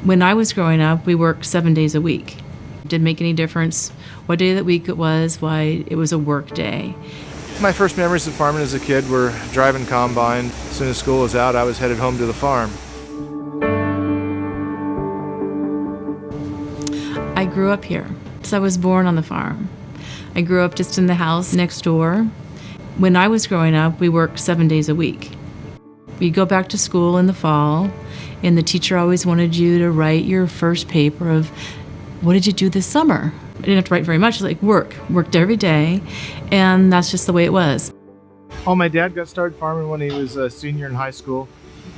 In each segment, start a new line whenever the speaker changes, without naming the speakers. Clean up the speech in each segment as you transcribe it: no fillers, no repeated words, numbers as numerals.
When I was growing up, we worked 7 days a week. It didn't make any difference what day of the week it was, why it was a work day.
My first memories of farming as a kid were driving combine. As soon as school was out, I was headed home to the farm.
I grew up here, so I was born on the farm. I grew up just in the house next door. When I was growing up, we worked 7 days a week. We'd go back to school in the fall, and the teacher always wanted you to write your first paper of, what did you do this summer? I didn't have to write very much, like worked every day, and that's just the way it was.
Oh, my dad got started farming when he was a senior in high school.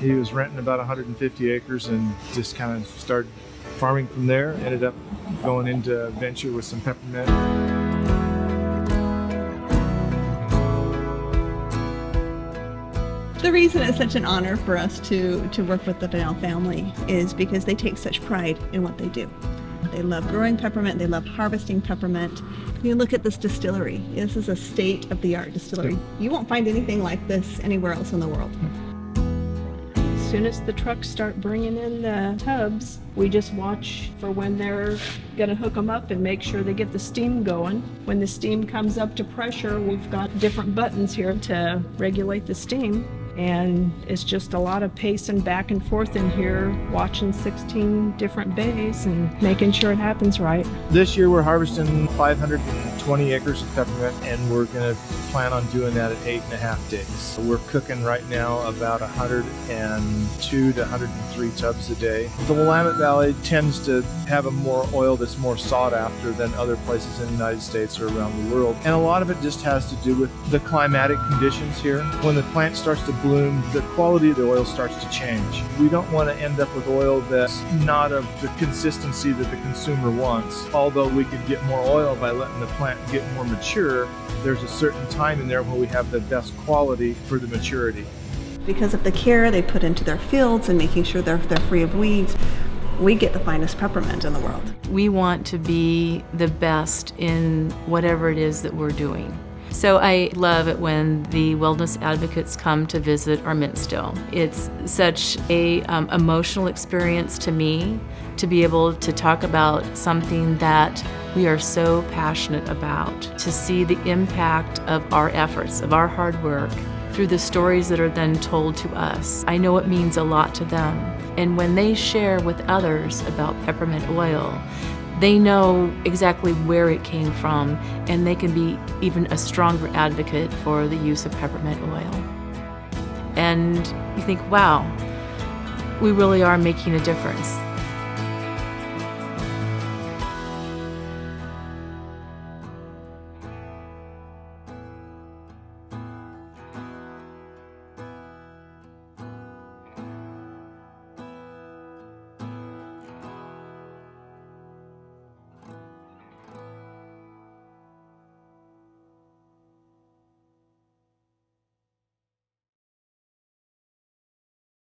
He was renting about 150 acres and just kind of started farming from there. Ended up going into venture with some peppermint.
The reason it's such an honor for us to work with the Linné family is because they take such pride in what they do. They love growing peppermint, they love harvesting peppermint. You look at this distillery. This is a state-of-the-art distillery. You won't find anything like this anywhere else in the world.
As soon as the trucks start bringing in the tubs, we just watch for when they're going to hook them up and make sure they get the steam going. When the steam comes up to pressure, we've got different buttons here to regulate the steam. And it's just a lot of pacing back and forth in here, watching 16 different bays and making sure it happens right.
This year we're harvesting 520 acres of peppermint, and we're going to plan on doing that at 8.5 days. We're cooking right now about 102 to 103 tubs a day. The Willamette Valley tends to have a more oil that's more sought after than other places in the United States or around the world. And a lot of it just has to do with the climatic conditions here. When the plant starts to bloom, the quality of the oil starts to change. We don't want to end up with oil that's not of the consistency that the consumer wants. Although we could get more oil by letting the plant get more mature, there's a certain time in there when we have the best quality for the maturity.
Because of the care they put into their fields and making sure they're free of weeds, we get the finest peppermint in the world.
We want to be the best in whatever it is that we're doing. So I love it when the wellness advocates come to visit our mint still. It's such a emotional experience to me to be able to talk about something that we are so passionate about, to see the impact of our efforts, of our hard work, through the stories that are then told to us. I know it means a lot to them. And when they share with others about peppermint oil, they know exactly where it came from, and they can be even a stronger advocate for the use of peppermint oil. And you think, wow, we really are making a difference.